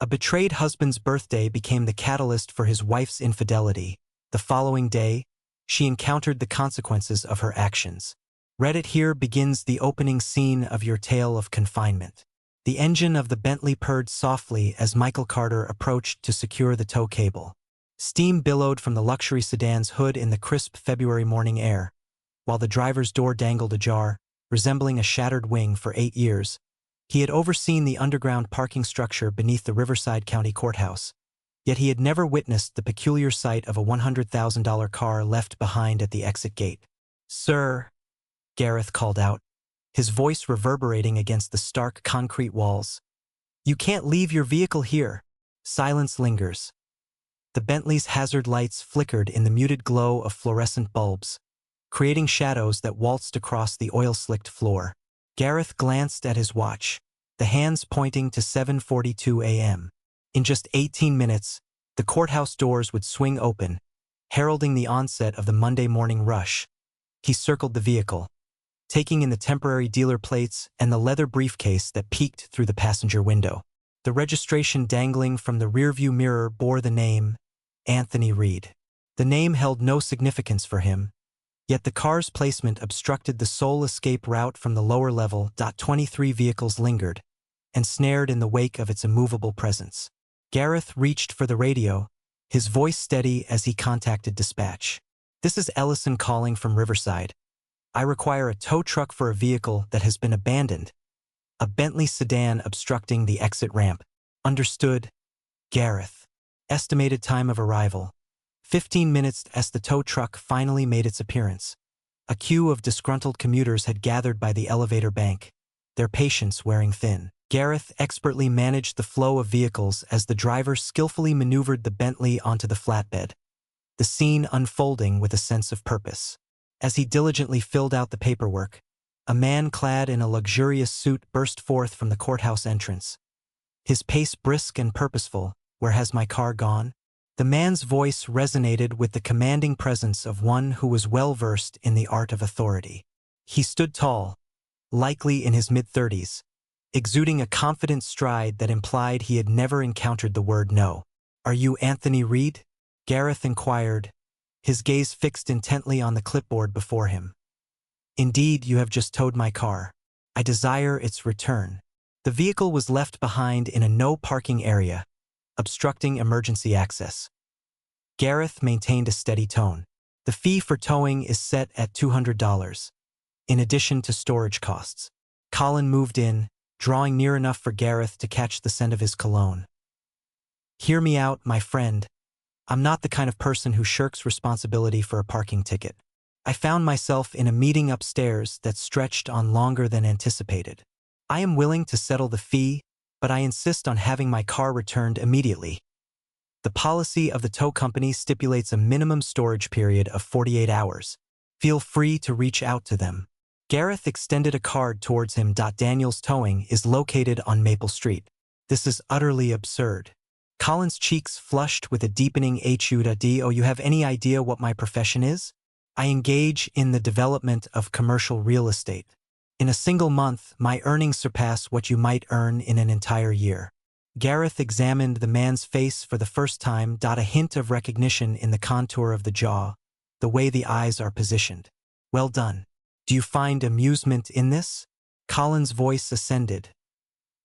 A betrayed husband's birthday became the catalyst for his wife's infidelity. The following day, she encountered the consequences of her actions. Reddit here begins the opening scene of your tale of confinement. The engine of the Bentley purred softly as Michael Carter approached to secure the tow cable. Steam billowed from the luxury sedan's hood in the crisp February morning air, while the driver's door dangled ajar, resembling a shattered wing. For 8 years, he had overseen the underground parking structure beneath the Riverside County Courthouse, yet he had never witnessed the peculiar sight of a $100,000 car left behind at the exit gate. "Sir," Gareth called out, his voice reverberating against the stark concrete walls. "You can't leave your vehicle here." Silence lingers. The Bentley's hazard lights flickered in the muted glow of fluorescent bulbs, creating shadows that waltzed across the oil-slicked floor. Gareth glanced at his watch, the hands pointing to 7:42 a.m. In just 18 minutes, the courthouse doors would swing open, heralding the onset of the Monday morning rush. He circled the vehicle, taking in the temporary dealer plates and the leather briefcase that peeked through the passenger window. The registration dangling from the rearview mirror bore the name Anthony Reed. The name held no significance for him, yet the car's placement obstructed the sole escape route from the lower level. 23 vehicles lingered, ensnared in the wake of its immovable presence. Gareth reached for the radio, his voice steady as he contacted dispatch. "This is Ellison calling from Riverside. I require a tow truck for a vehicle that has been abandoned. A Bentley sedan obstructing the exit ramp." "Understood, Gareth." Estimated time of arrival: 15 minutes. As the tow truck finally made its appearance, a queue of disgruntled commuters had gathered by the elevator bank, their patience wearing thin. Gareth expertly managed the flow of vehicles as the driver skillfully maneuvered the Bentley onto the flatbed, the scene unfolding with a sense of purpose. As he diligently filled out the paperwork, a man clad in a luxurious suit burst forth from the courthouse entrance, his pace brisk and purposeful. "Where has my car gone?" The man's voice resonated with the commanding presence of one who was well-versed in the art of authority. He stood tall, likely in his mid-30s, exuding a confident stride that implied he had never encountered the word no. "Are you Anthony Reed?" Gareth inquired, his gaze fixed intently on the clipboard before him. "Indeed, you have just towed my car. I desire its return." The vehicle was left behind in a no-parking area, obstructing emergency access. Gareth maintained a steady tone. "The fee for towing is set at $200, in addition to storage costs." Colin moved in, drawing near enough for Gareth to catch the scent of his cologne. "Hear me out, my friend. I'm not the kind of person who shirks responsibility for a parking ticket. I found myself in a meeting upstairs that stretched on longer than anticipated. I am willing to settle the fee, but I insist on having my car returned immediately. The policy of the tow company stipulates a minimum storage period of 48 hours. Feel free to reach out to them." Gareth extended a card towards him. "Daniel's Towing is located on Maple Street." "This is utterly absurd." Colin's cheeks flushed with a deepening HUD. "Oh, you have any idea what my profession is? I engage in the development of commercial real estate. In a single month, my earnings surpass what you might earn in an entire year." Gareth examined the man's face for the first time. A hint of recognition in the contour of the jaw, the way the eyes are positioned. "Well done. Do you find amusement in this?" Colin's voice ascended.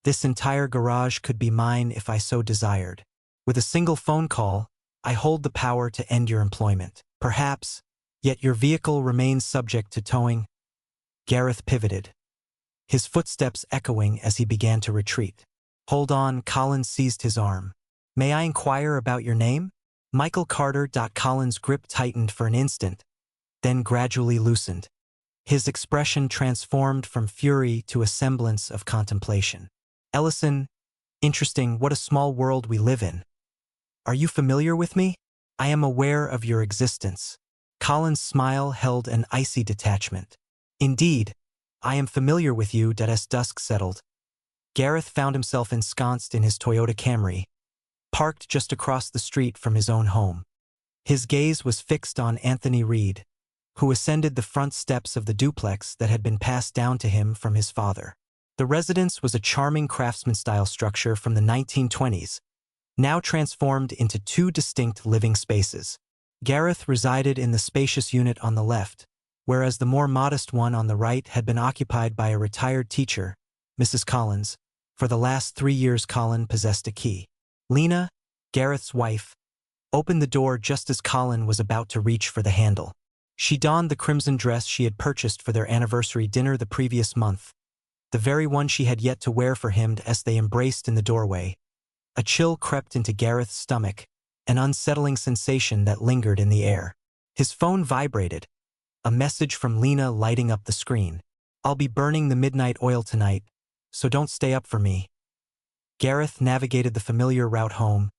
"This entire garage could be mine if I so desired. With a single phone call, I hold the power to end your employment. Perhaps, yet your vehicle remains subject to towing." Gareth pivoted, his footsteps echoing as he began to retreat. "Hold on." Colin seized his arm. "May I inquire about your name?" "Michael Carter." Colin's grip tightened for an instant, then gradually loosened. His expression transformed from fury to a semblance of contemplation. "Ellison, interesting. What a small world we live in. Are you familiar with me?" "I am aware of your existence." Colin's smile held an icy detachment. "Indeed, I am familiar with you." As dusk settled, Gareth found himself ensconced in his Toyota Camry, parked just across the street from his own home. His gaze was fixed on Anthony Reed, who ascended the front steps of the duplex that had been passed down to him from his father. The residence was a charming craftsman-style structure from the 1920s, now transformed into two distinct living spaces. Gareth resided in the spacious unit on the left, whereas the more modest one on the right had been occupied by a retired teacher, Mrs. Collins. For the last 3 years, Colin possessed a key. Lena, Gareth's wife, opened the door just as Colin was about to reach for the handle. She donned the crimson dress she had purchased for their anniversary dinner the previous month, the very one she had yet to wear for him. As they embraced in the doorway, a chill crept into Gareth's stomach, an unsettling sensation that lingered in the air. His phone vibrated, a message from Lena lighting up the screen. "I'll be burning the midnight oil tonight, so don't stay up for me." Gareth navigated the familiar route home,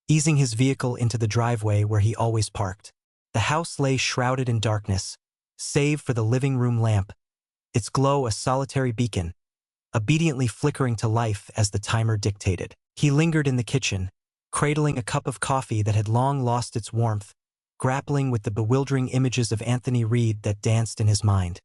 easing his vehicle into the driveway where he always parked. The house lay shrouded in darkness, save for the living room lamp, its glow a solitary beacon, obediently flickering to life as the timer dictated. He lingered in the kitchen, cradling a cup of coffee that had long lost its warmth, grappling with the bewildering images of Anthony Reed that danced in his mind.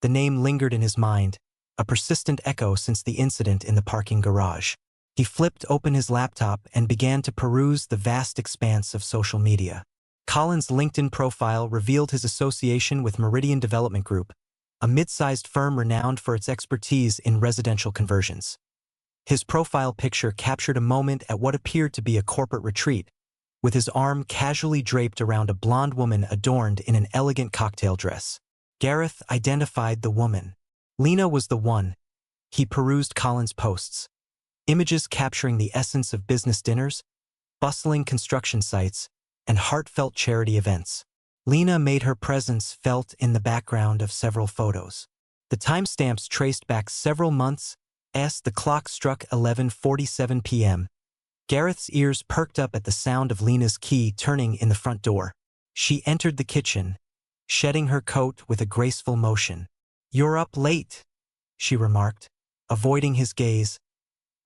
The name lingered in his mind, a persistent echo since the incident in the parking garage. He flipped open his laptop and began to peruse the vast expanse of social media. Colin's LinkedIn profile revealed his association with Meridian Development Group, a mid-sized firm renowned for its expertise in residential conversions. His profile picture captured a moment at what appeared to be a corporate retreat, with his arm casually draped around a blonde woman adorned in an elegant cocktail dress. Gareth identified the woman. Lena was the one. He perused Colin's posts, images capturing the essence of business dinners, bustling construction sites, and heartfelt charity events. Lena made her presence felt in the background of several photos. The timestamps traced back several months as the clock struck 11:47 p.m. Gareth's ears perked up at the sound of Lena's key turning in the front door. She entered the kitchen, shedding her coat with a graceful motion. "You're up late," she remarked, avoiding his gaze.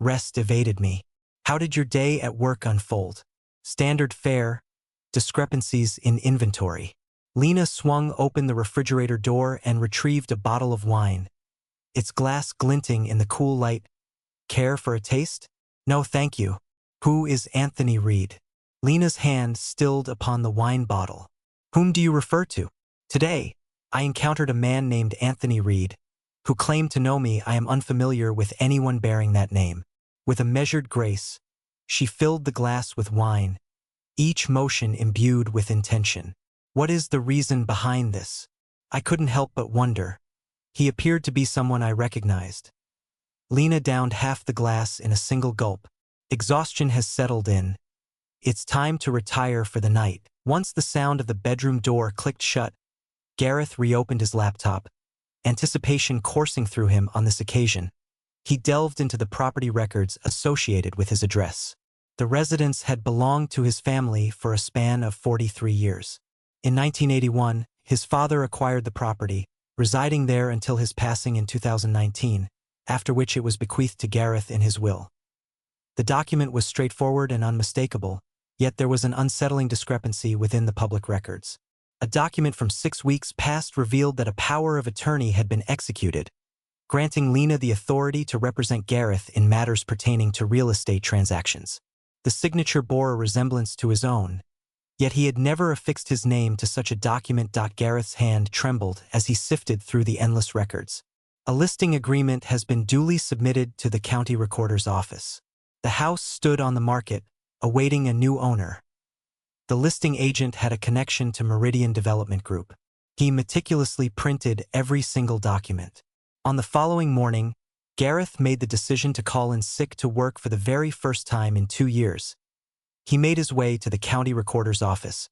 "Rest evaded me. How did your day at work unfold?" "Standard fare, discrepancies in inventory." Lena swung open the refrigerator door and retrieved a bottle of wine, its glass glinting in the cool light. "Care for a taste?" "No, thank you." "Who is Anthony Reed?" Lena's hand stilled upon the wine bottle. "Whom do you refer to?" "Today, I encountered a man named Anthony Reed, who claimed to know me. I am unfamiliar with anyone bearing that name." With a measured grace, she filled the glass with wine, each motion imbued with intention. "What is the reason behind this?" "I couldn't help but wonder. He appeared to be someone I recognized." Lena downed half the glass in a single gulp. Exhaustion has settled in. It's time to retire for the night. Once the sound of the bedroom door clicked shut, Gareth reopened his laptop, anticipation coursing through him on this occasion. He delved into the property records associated with his address. The residence had belonged to his family for a span of 43 years. In 1981, his father acquired the property, residing there until his passing in 2019, after which it was bequeathed to Gareth in his will. The document was straightforward and unmistakable, yet there was an unsettling discrepancy within the public records. A document from 6 weeks past revealed that a power of attorney had been executed, granting Lena the authority to represent Gareth in matters pertaining to real estate transactions. The signature bore a resemblance to his own, yet he had never affixed his name to such a document. Gareth's hand trembled as he sifted through the endless records. A listing agreement has been duly submitted to the county recorder's office. The house stood on the market, awaiting a new owner. The listing agent had a connection to Meridian Development Group. He meticulously printed every single document. On the following morning, Gareth made the decision to call in sick to work for the very first time in 2 years. He made his way to the county recorder's office,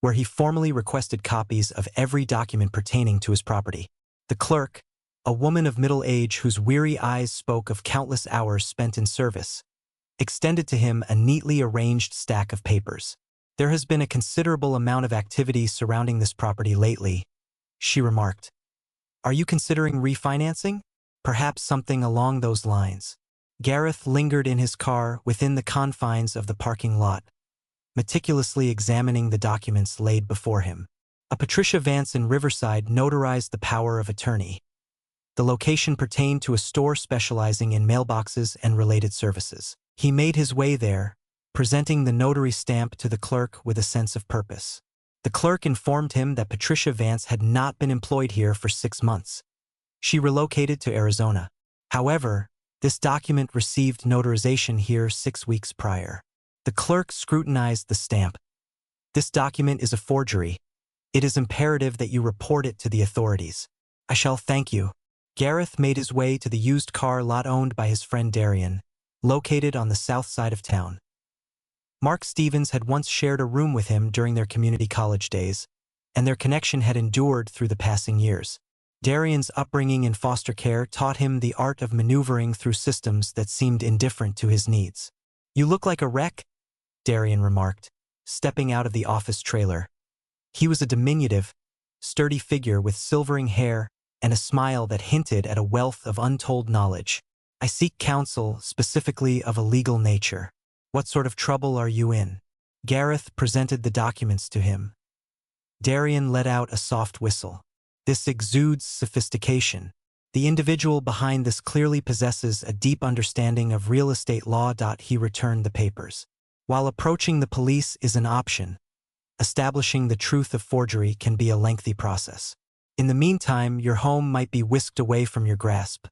where he formally requested copies of every document pertaining to his property. The clerk, a woman of middle age whose weary eyes spoke of countless hours spent in service, extended to him a neatly arranged stack of papers. "There has been a considerable amount of activity surrounding this property lately," she remarked. "Are you considering refinancing? Perhaps something along those lines." Gareth lingered in his car within the confines of the parking lot, meticulously examining the documents laid before him. A Patricia Vance in Riverside notarized the power of attorney. The location pertained to a store specializing in mailboxes and related services. He made his way there, presenting the notary stamp to the clerk with a sense of purpose. The clerk informed him that Patricia Vance had not been employed here for 6 months. She relocated to Arizona. However, this document received notarization here 6 weeks prior. The clerk scrutinized the stamp. This document is a forgery. It is imperative that you report it to the authorities. I shall thank you. Gareth made his way to the used car lot owned by his friend Darian, located on the south side of town. Mark Stevens had once shared a room with him during their community college days, and their connection had endured through the passing years. Darian's upbringing in foster care taught him the art of maneuvering through systems that seemed indifferent to his needs. "You look like a wreck," Darian remarked, stepping out of the office trailer. He was a diminutive, sturdy figure with silvering hair and a smile that hinted at a wealth of untold knowledge. "I seek counsel, specifically of a legal nature." "What sort of trouble are you in?" Gareth presented the documents to him. Darian let out a soft whistle. "This exudes sophistication. The individual behind this clearly possesses a deep understanding of real estate law." He returned the papers. "While approaching the police is an option, establishing the truth of forgery can be a lengthy process. In the meantime, your home might be whisked away from your grasp.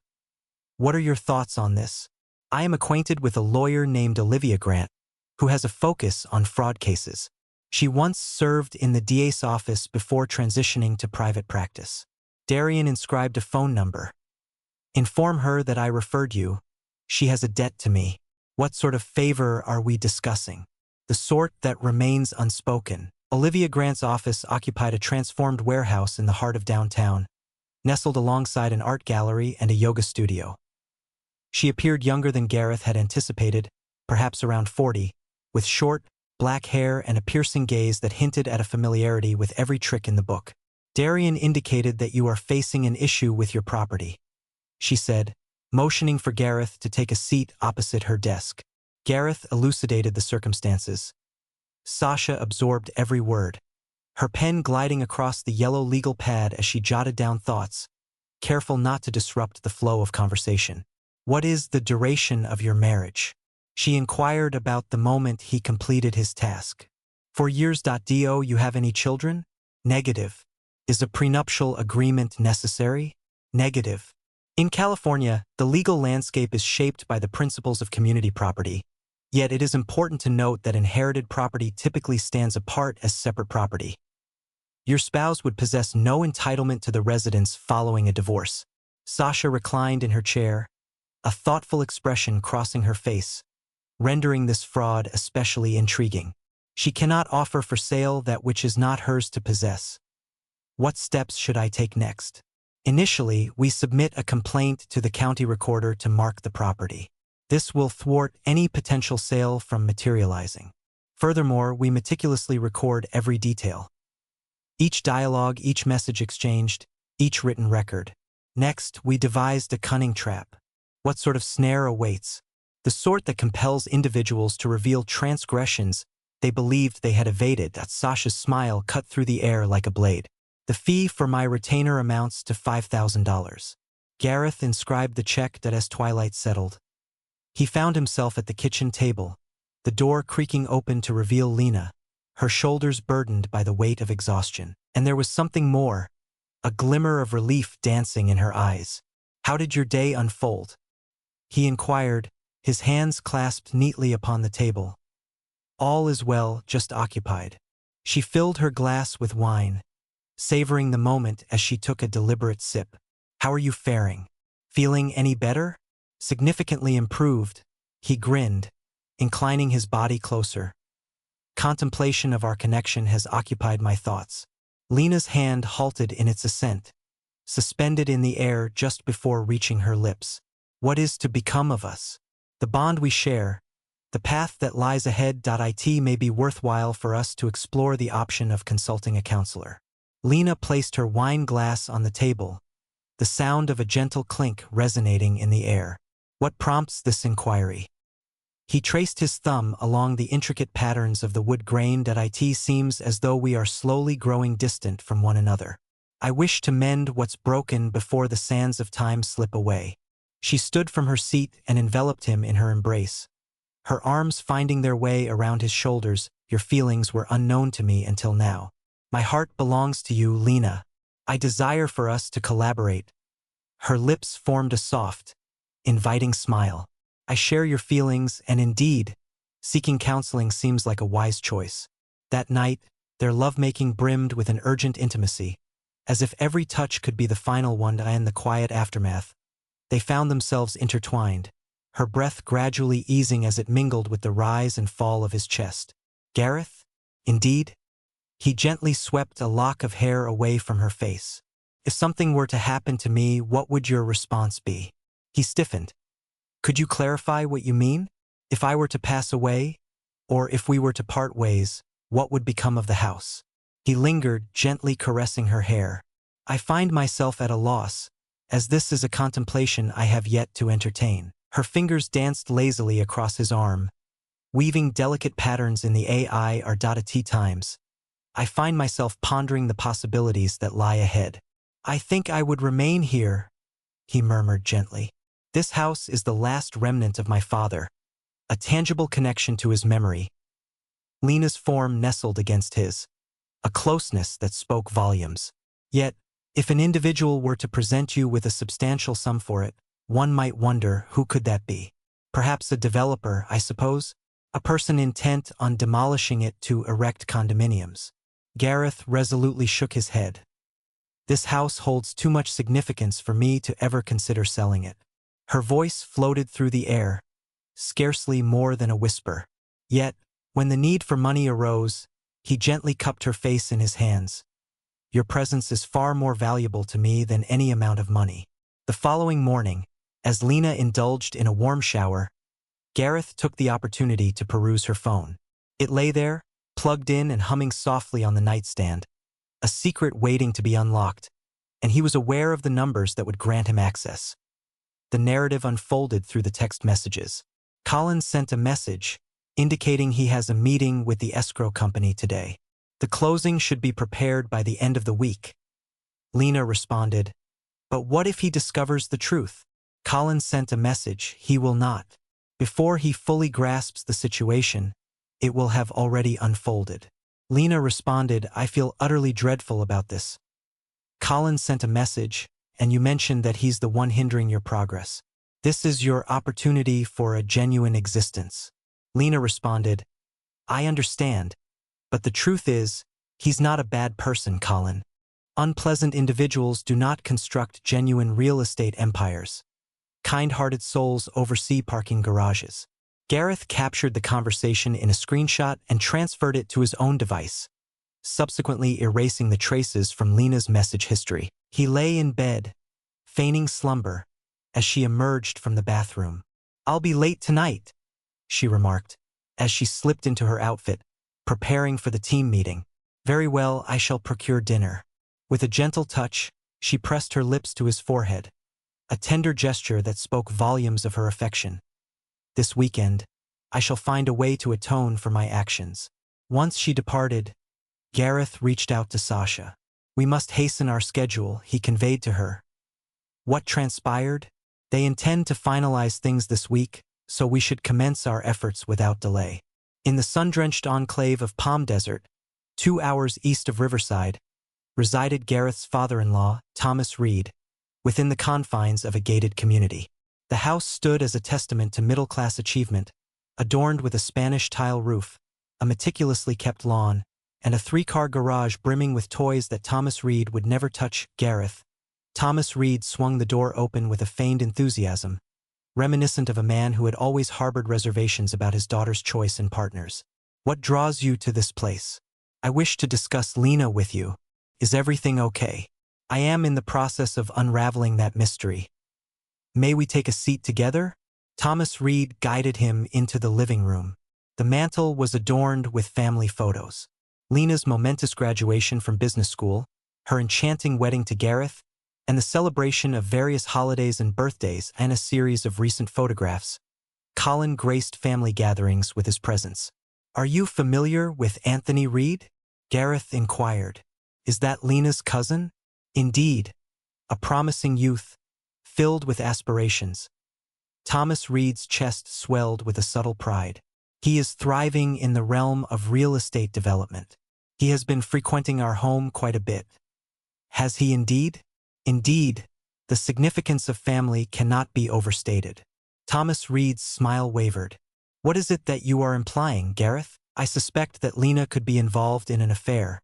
What are your thoughts on this?" "I am acquainted with a lawyer named Olivia Grant, who has a focus on fraud cases. She once served in the DA's office before transitioning to private practice." Darian inscribed a phone number. "Inform her that I referred you. She has a debt to me." "What sort of favor are we discussing?" "The sort that remains unspoken." Olivia Grant's office occupied a transformed warehouse in the heart of downtown, nestled alongside an art gallery and a yoga studio. She appeared younger than Gareth had anticipated, perhaps around 40, with short, black hair and a piercing gaze that hinted at a familiarity with every trick in the book. "Darian indicated that you are facing an issue with your property," she said, motioning for Gareth to take a seat opposite her desk. Gareth elucidated the circumstances. Sasha absorbed every word, her pen gliding across the yellow legal pad as she jotted down thoughts, careful not to disrupt the flow of conversation. "What is the duration of your marriage?" she inquired about the moment he completed his task. "4 years. Do you have any children?" "Negative." "Is a prenuptial agreement necessary?" "Negative." In California, the legal landscape is shaped by the principles of community property. Yet it is important to note that inherited property typically stands apart as separate property. Your spouse would possess no entitlement to the residence following a divorce. Sasha reclined in her chair, a thoughtful expression crossing her face, rendering this fraud especially intriguing. "She cannot offer for sale that which is not hers to possess." "What steps should I take next?" "Initially, we submit a complaint to the county recorder to mark the property. This will thwart any potential sale from materializing. Furthermore, we meticulously record every detail. Each dialogue, each message exchanged, each written record. Next, we devised a cunning trap. What sort of snare awaits? The sort that compels individuals to reveal transgressions they believed they had evaded." Sasha's smile cut through the air like a blade. "The fee for my retainer amounts to $5,000. Gareth inscribed the check as twilight settled. He found himself at the kitchen table, the door creaking open to reveal Lena, her shoulders burdened by the weight of exhaustion. And there was something more, a glimmer of relief dancing in her eyes. "How did your day unfold?" he inquired, his hands clasped neatly upon the table. "All is well, just occupied." She filled her glass with wine, savoring the moment as she took a deliberate sip. "How are you faring? Feeling any better?" "Significantly improved," he grinned, inclining his body closer. "Contemplation of our connection has occupied my thoughts." Lena's hand halted in its ascent, suspended in the air just before reaching her lips. "What is to become of us? The bond we share, the path that lies ahead. It may be worthwhile for us to explore the option of consulting a counselor." Lena placed her wine glass on the table, the sound of a gentle clink resonating in the air. "What prompts this inquiry?" He traced his thumb along the intricate patterns of the wood grain. "It seems as though we are slowly growing distant from one another." I wish to mend what's broken before the sands of time slip away. She stood from her seat and enveloped him in her embrace, her arms finding their way around his shoulders. Your feelings were unknown to me until now. My heart belongs to you, Lena. I desire for us to collaborate. Her lips formed a soft, inviting smile. I share your feelings, and indeed, seeking counseling seems like a wise choice. That night, their lovemaking brimmed with an urgent intimacy, as if every touch could be the final one. In the quiet aftermath, they found themselves intertwined, her breath gradually easing as it mingled with the rise and fall of his chest. Gareth? Indeed? He gently swept a lock of hair away from her face. If something were to happen to me, what would your response be? He stiffened. Could you clarify what you mean? If I were to pass away, or if we were to part ways, what would become of the house? He lingered, gently caressing her hair. I find myself at a loss, as this is a contemplation I have yet to entertain. Her fingers danced lazily across his arm, weaving delicate patterns in the AI times. I find myself pondering the possibilities that lie ahead. I think I would remain here, he murmured gently. This house is the last remnant of my father, a tangible connection to his memory. Lena's form nestled against his, a closeness that spoke volumes. Yet, if an individual were to present you with a substantial sum for it, one might wonder who could that be. Perhaps a developer, I suppose? A person intent on demolishing it to erect condominiums. Gareth resolutely shook his head. This house holds too much significance for me to ever consider selling it. Her voice floated through the air, scarcely more than a whisper. Yet, when the need for money arose, he gently cupped her face in his hands. Your presence is far more valuable to me than any amount of money. The following morning, as Lena indulged in a warm shower, Gareth took the opportunity to peruse her phone. It lay there, plugged in and humming softly on the nightstand, a secret waiting to be unlocked, and he was aware of the numbers that would grant him access. The narrative unfolded through the text messages. Colin sent a message indicating he has a meeting with the escrow company today. The closing should be prepared by the end of the week. Lena responded, but what if he discovers the truth? Colin sent a message, he will not. Before he fully grasps the situation, it will have already unfolded. Lena responded, I feel utterly dreadful about this. Colin sent a message, and you mentioned that he's the one hindering your progress. This is your opportunity for a genuine existence. Lena responded, I understand, but the truth is, he's not a bad person, Colin. Unpleasant individuals do not construct genuine real estate empires. Kind-hearted souls oversee parking garages. Gareth captured the conversation in a screenshot and transferred it to his own device, subsequently erasing the traces from Lena's message history. He lay in bed, feigning slumber, as she emerged from the bathroom. I'll be late tonight, she remarked, as she slipped into her outfit, preparing for the team meeting. Very well, I shall procure dinner. With a gentle touch, she pressed her lips to his forehead, a tender gesture that spoke volumes of her affection. This weekend, I shall find a way to atone for my actions. Once she departed, Gareth reached out to Sasha. We must hasten our schedule, he conveyed to her. What transpired? They intend to finalize things this week, so we should commence our efforts without delay. In the sun-drenched enclave of Palm Desert, 2 hours east of Riverside, resided Gareth's father-in-law, Thomas Reed, within the confines of a gated community. The house stood as a testament to middle-class achievement, adorned with a Spanish tile roof, a meticulously kept lawn, and a 3-car garage brimming with toys that Thomas Reed would never touch. Gareth. Thomas Reed swung the door open with a feigned enthusiasm, reminiscent of a man who had always harbored reservations about his daughter's choice in partners. What draws you to this place? I wish to discuss Lena with you. Is everything okay? I am in the process of unraveling that mystery. May we take a seat together? Thomas Reed guided him into the living room. The mantel was adorned with family photos. Lena's momentous graduation from business school, her enchanting wedding to Gareth, and the celebration of various holidays and birthdays, and a series of recent photographs. Colin graced family gatherings with his presence. Are you familiar with Anthony Reed? Gareth inquired. Is that Lena's cousin? Indeed, a promising youth, filled with aspirations. Thomas Reed's chest swelled with a subtle pride. He is thriving in the realm of real estate development. He has been frequenting our home quite a bit. Has he indeed? Indeed, the significance of family cannot be overstated. Thomas Reed's smile wavered. What is it that you are implying, Gareth? I suspect that Lena could be involved in an affair.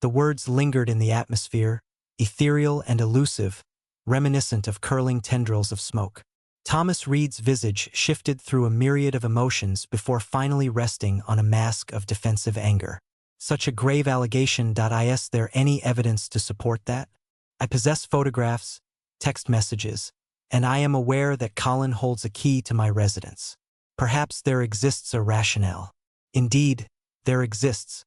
The words lingered in the atmosphere, ethereal and elusive, reminiscent of curling tendrils of smoke. Thomas Reed's visage shifted through a myriad of emotions before finally resting on a mask of defensive anger. Such a grave allegation. Is there any evidence to support that? I possess photographs, text messages, and I am aware that Colin holds a key to my residence. Perhaps there exists a rationale. Indeed, there exists.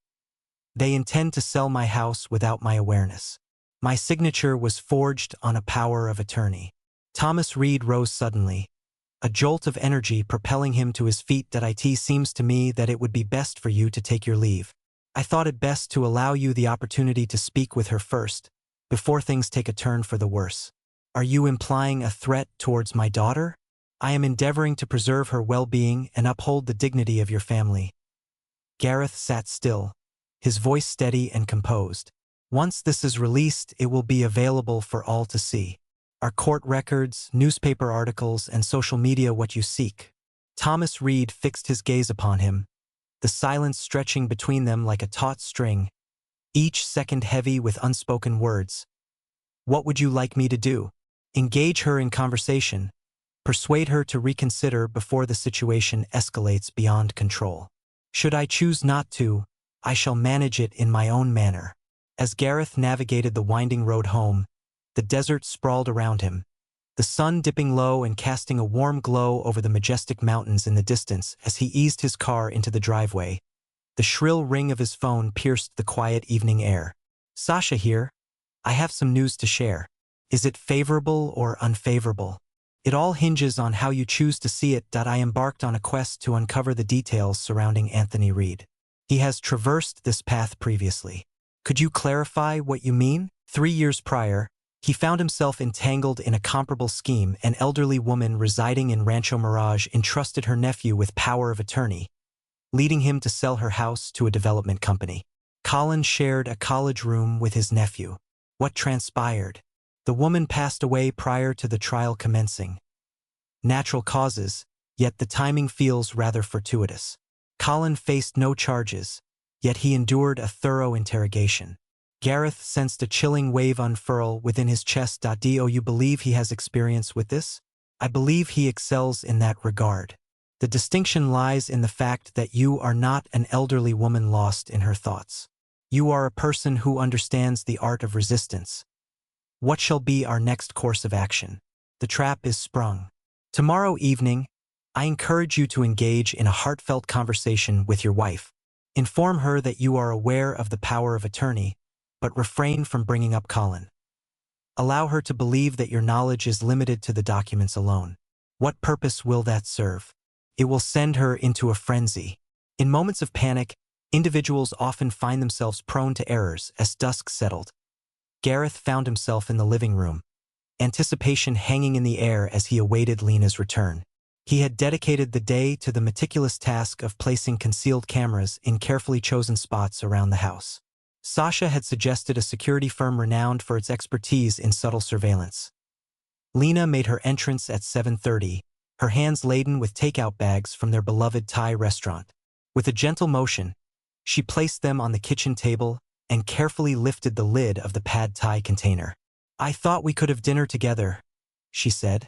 They intend to sell my house without my awareness. My signature was forged on a power of attorney. Thomas Reed rose suddenly, a jolt of energy propelling him to his feet. It seems to me that it would be best for you to take your leave. I thought it best to allow you the opportunity to speak with her first, before things take a turn for the worse. Are you implying a threat towards my daughter? I am endeavoring to preserve her well-being and uphold the dignity of your family. Gareth sat still, his voice steady and composed. Once this is released, it will be available for all to see. Are court records, newspaper articles, and social media what you seek? Thomas Reed fixed his gaze upon him, the silence stretching between them like a taut string, each second heavy with unspoken words. What would you like me to do? Engage her in conversation, persuade her to reconsider before the situation escalates beyond control. Should I choose not to, I shall manage it in my own manner. As Gareth navigated the winding road home, the desert sprawled around him, the sun dipping low and casting a warm glow over the majestic mountains in the distance. As he eased his car into the driveway, the shrill ring of his phone pierced the quiet evening air. Sasha here. I have some news to share. Is it favorable or unfavorable? It all hinges on how you choose to see it. I embarked on a quest to uncover the details surrounding Anthony Reed. He has traversed this path previously. Could you clarify what you mean? 3 years prior, he found himself entangled in a comparable scheme. An elderly woman residing in Rancho Mirage entrusted her nephew with power of attorney, leading him to sell her house to a development company. Colin shared a college room with his nephew. What transpired? The woman passed away prior to the trial commencing. Natural causes, yet the timing feels rather fortuitous. Colin faced no charges, yet he endured a thorough interrogation. Gareth sensed a chilling wave unfurl within his chest. Do you believe he has experience with this? I believe he excels in that regard. The distinction lies in the fact that you are not an elderly woman lost in her thoughts. You are a person who understands the art of resistance. What shall be our next course of action? The trap is sprung. Tomorrow evening, I encourage you to engage in a heartfelt conversation with your wife. Inform her that you are aware of the power of attorney, but refrain from bringing up Colin. Allow her to believe that your knowledge is limited to the documents alone. What purpose will that serve? It will send her into a frenzy. In moments of panic, individuals often find themselves prone to errors. As dusk settled, Gareth found himself in the living room, anticipation hanging in the air as he awaited Lena's return. He had dedicated the day to the meticulous task of placing concealed cameras in carefully chosen spots around the house. Sasha had suggested a security firm renowned for its expertise in subtle surveillance. Lena made her entrance at 7:30, her hands laden with takeout bags from their beloved Thai restaurant. With a gentle motion, she placed them on the kitchen table and carefully lifted the lid of the pad Thai container. I thought we could have dinner together, she said,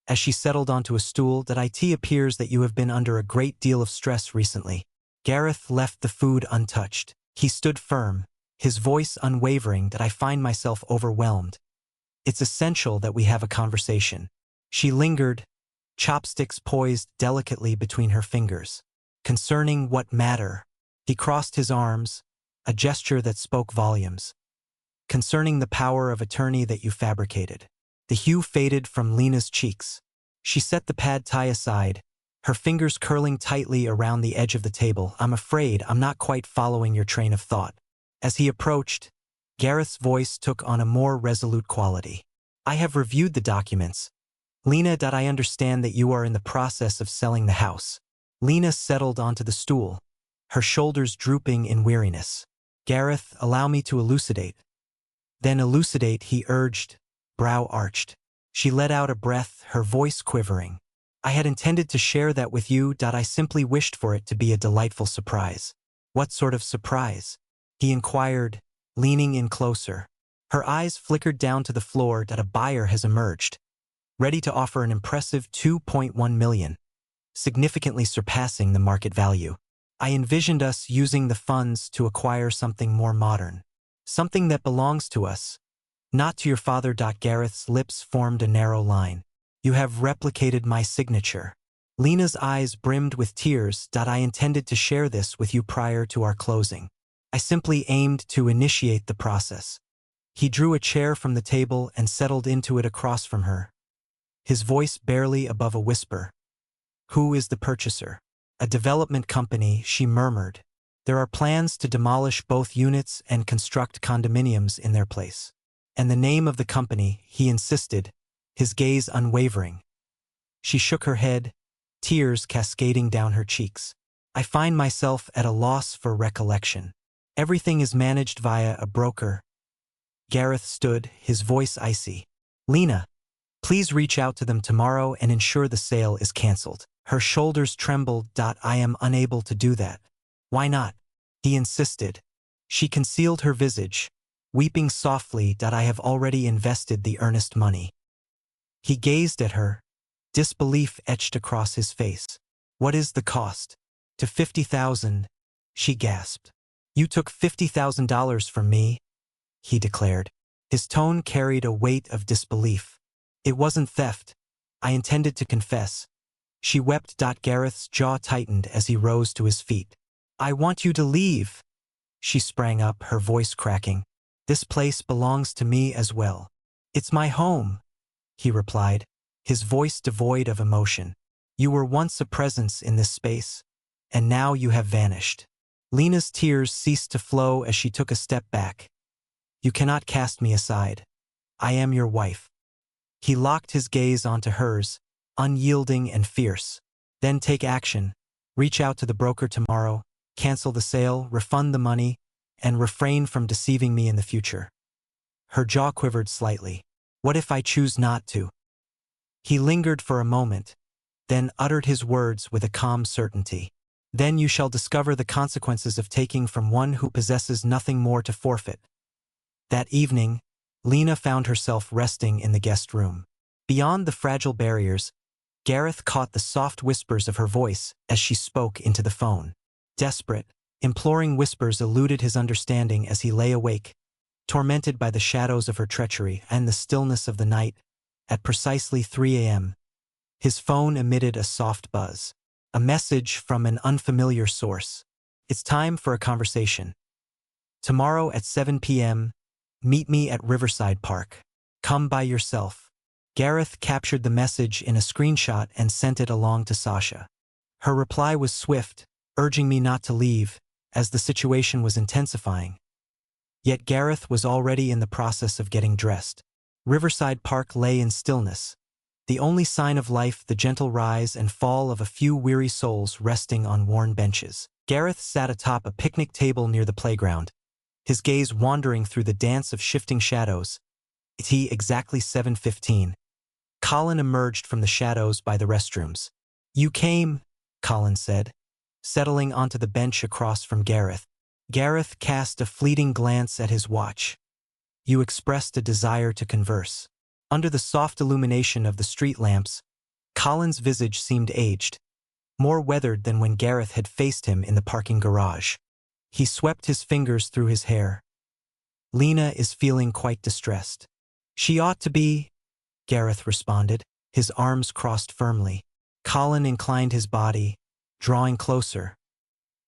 as she settled onto a stool. It appears that you have been under a great deal of stress recently. Gareth left the food untouched. He stood firm, his voice unwavering. I find myself overwhelmed. It's essential that we have a conversation. She lingered, chopsticks poised delicately between her fingers. Concerning what matter? He crossed his arms, a gesture that spoke volumes. Concerning the power of attorney that you fabricated. The hue faded from Lena's cheeks. She set the pad Thai aside, her fingers curling tightly around the edge of the table. I'm afraid I'm not quite following your train of thought. As he approached, Gareth's voice took on a more resolute quality. I have reviewed the documents. Lena, I understand that you are in the process of selling the house. Lena settled onto the stool, her shoulders drooping in weariness. Gareth, allow me to elucidate. Then elucidate, he urged, brow arched. She let out a breath, her voice quivering. I had intended to share that with you. I simply wished for it to be a delightful surprise. What sort of surprise? He inquired, leaning in closer. Her eyes flickered down to the floor. A buyer has emerged, ready to offer an impressive $2.1 million, significantly surpassing the market value. I envisioned us using the funds to acquire something more modern, something that belongs to us, not to your father. Gareth's lips formed a narrow line. You have replicated my signature. Lena's eyes brimmed with tears. I intended to share this with you prior to our closing. I simply aimed to initiate the process. He drew a chair from the table and settled into it across from her, his voice barely above a whisper. Who is the purchaser? A development company, she murmured. There are plans to demolish both units and construct condominiums in their place. And the name of the company, he insisted, his gaze unwavering. She shook her head, tears cascading down her cheeks. I find myself at a loss for recollection. Everything is managed via a broker. Gareth stood, his voice icy. Lena, please reach out to them tomorrow and ensure the sale is cancelled. Her shoulders trembled. I am unable to do that. Why not? He insisted. She concealed her visage, weeping softly. I have already invested the earnest money. He gazed at her, disbelief etched across his face. What is the cost? To $50,000, she gasped. You took $50,000 from me, he declared. His tone carried a weight of disbelief. It wasn't theft. I intended to confess. She wept. Gareth's jaw tightened as he rose to his feet. I want you to leave. She sprang up, her voice cracking. This place belongs to me as well. It's my home, he replied, his voice devoid of emotion. You were once a presence in this space, and now you have vanished. Lena's tears ceased to flow as she took a step back. You cannot cast me aside. I am your wife. He locked his gaze onto hers, unyielding and fierce. Then take action. Reach out to the broker tomorrow, cancel the sale, refund the money, and refrain from deceiving me in the future. Her jaw quivered slightly. What if I choose not to? He lingered for a moment, then uttered his words with a calm certainty. Then you shall discover the consequences of taking from one who possesses nothing more to forfeit. That evening, Lena found herself resting in the guest room. Beyond the fragile barriers, Gareth caught the soft whispers of her voice as she spoke into the phone. Desperate, imploring whispers eluded his understanding as he lay awake, tormented by the shadows of her treachery and the stillness of the night. At precisely 3 a.m., his phone emitted a soft buzz. A message from an unfamiliar source. It's time for a conversation. Tomorrow at 7 p.m., meet me at Riverside Park. Come by yourself. Gareth captured the message in a screenshot and sent it along to Sasha. Her reply was swift, urging me not to leave, as the situation was intensifying. Yet Gareth was already in the process of getting dressed. Riverside Park lay in stillness, the only sign of life the gentle rise and fall of a few weary souls resting on worn benches. Gareth sat atop a picnic table near the playground, his gaze wandering through the dance of shifting shadows. At exactly 7:15, Colin emerged from the shadows by the restrooms. You came, Colin said, settling onto the bench across from Gareth. Gareth cast a fleeting glance at his watch. You expressed a desire to converse. Under the soft illumination of the street lamps, Colin's visage seemed aged, more weathered than when Gareth had faced him in the parking garage. He swept his fingers through his hair. Lena is feeling quite distressed. She ought to be, Gareth responded, his arms crossed firmly. Colin inclined his body, drawing closer.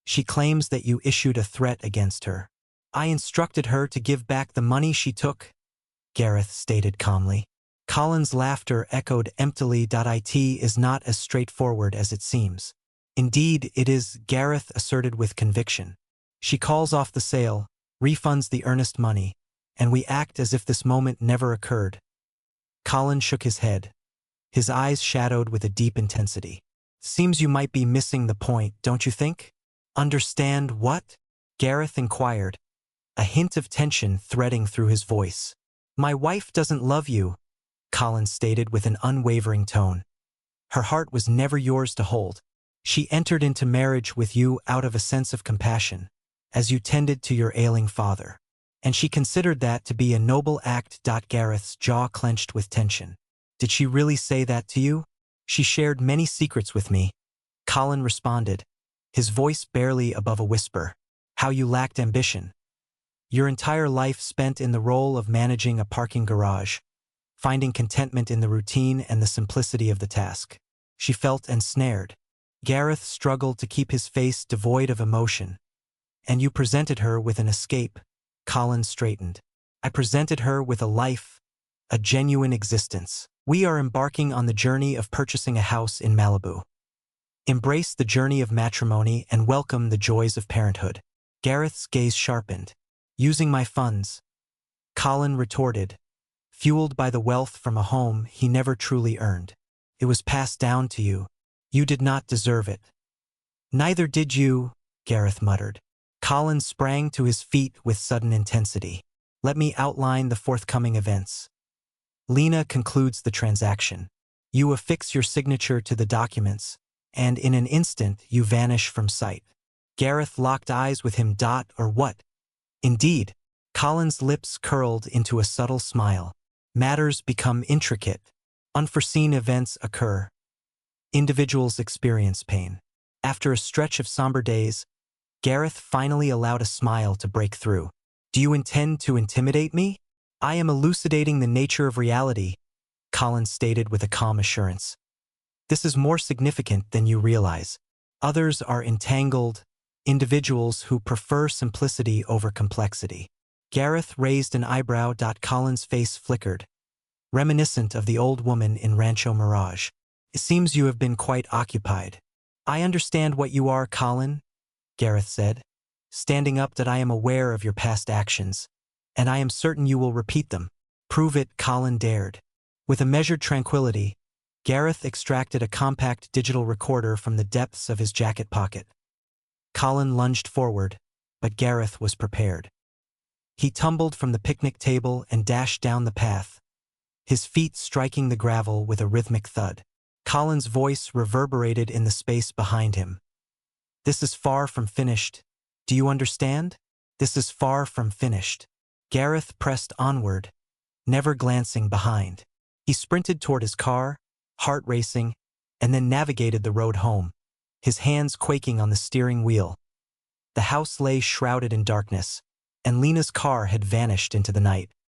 She claims that you issued a threat against her. I instructed her to give back the money she took, Gareth stated calmly. Colin's laughter echoed emptily. It is not as straightforward as it seems. Indeed, it is, Gareth asserted with conviction. She calls off the sale, refunds the earnest money, and we act as if this moment never occurred. Colin shook his head, his eyes shadowed with a deep intensity. Seems you might be missing the point, don't you think? Understand what? Gareth inquired, a hint of tension threading through his voice. My wife doesn't love you, Colin stated with an unwavering tone. Her heart was never yours to hold. She entered into marriage with you out of a sense of compassion, as you tended to your ailing father. And she considered that to be a noble act. Gareth's jaw clenched with tension. Did she really say that to you? She shared many secrets with me, Colin responded, his voice barely above a whisper. How you lacked ambition. Your entire life spent in the role of managing a parking garage, finding contentment in the routine and the simplicity of the task. She felt ensnared. Gareth struggled to keep his face devoid of emotion. And you presented her with an escape, Colin straightened. I presented her with a life, a genuine existence. We are embarking on the journey of purchasing a house in Malibu. Embrace the journey of matrimony and welcome the joys of parenthood. Gareth's gaze sharpened. Using my funds, Colin retorted, fueled by the wealth from a home he never truly earned. It was passed down to you. You did not deserve it. Neither did you, Gareth muttered. Colin sprang to his feet with sudden intensity. Let me outline the forthcoming events. Lena concludes the transaction. You affix your signature to the documents, and in an instant you vanish from sight. Gareth locked eyes with him. Or what? Indeed, Colin's lips curled into a subtle smile. Matters become intricate. Unforeseen events occur. Individuals experience pain. After a stretch of somber days, Gareth finally allowed a smile to break through. Do you intend to intimidate me? I am elucidating the nature of reality, Colin stated with a calm assurance. This is more significant than you realize. Others are entangled, individuals who prefer simplicity over complexity. Gareth raised an eyebrow. Colin's face flickered, reminiscent of the old woman in Rancho Mirage. It seems you have been quite occupied. I understand what you are, Colin, Gareth said, standing up. I am aware of your past actions, and I am certain you will repeat them. Prove it, Colin dared. With a measured tranquility, Gareth extracted a compact digital recorder from the depths of his jacket pocket. Colin lunged forward, but Gareth was prepared. He tumbled from the picnic table and dashed down the path, his feet striking the gravel with a rhythmic thud. Colin's voice reverberated in the space behind him. This is far from finished. Do you understand? This is far from finished. Gareth pressed onward, never glancing behind. He sprinted toward his car, heart racing, and then navigated the road home, his hands quaking on the steering wheel. The house lay shrouded in darkness, and Lena's car had vanished into the night.